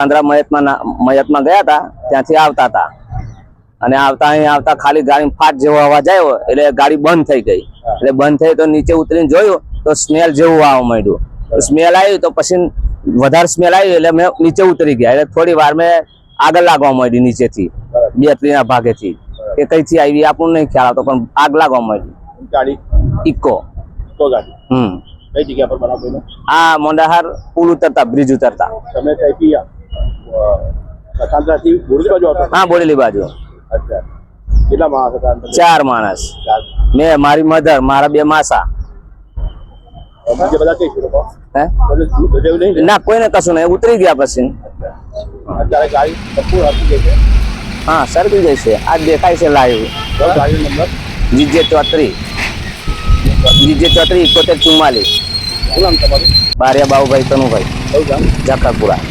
આંધ્રા મયતમાં ગયા હતા, ત્યાંથી આવતા હતા અને આવતા ખાલી ગાડી ફાટ જેવો અવાજ આવ્યો એટલે ગાડી બંધ થઈ ગઈ. એટલે બંધ થઈ તો નીચે ઉતરીને જોયું તો સ્મેલ જેવું આવવા માંડ્યું. સ્મેલ આવ્યું તો પછી વધારે સ્મેલ આવી એટલે મેં નીચે ઉતરી ગયા. એટલે થોડી વાર મેં આગળ લાગવા માંડી નીચેથી બેટરીના ભાગેથી. એ કઈથી આવી આપણને નહીં ખ્યાલ આવતો, પણ આગ લાગવા માંડી. ગાડી ઇકો ગાડી કઈ જગ્યા પર બનાવ બન્યો? આ મોંડાહાર પુલ ઉતરતા, બ્રિજ ઉતરતા. તમે કઈથી સકાંતરાથી બોરેલી બાજુ આવતા? હા, બોરેલી બાજુ. અચ્છા, કેટલા માણસ હતા? 4 માણસ. મેં, મારી મધર, મારા 2 માસા. બીજા બધા કઈ છે લોકો? હે ના, કોઈને કશું નહીં, ઉતરી ગયા પછી. અત્યારે ગાડી સંપૂર્ણ હટી ગઈ છે. હા, સરકી ગઈ છે. આ દેખાય છે લાઈવ. ગાડીનો નંબર GJ34 7144. શું નામ તમારું? બારિયા બાબુભાઈ કનુભાઈ, કયું ગામ? જાખરપુરા.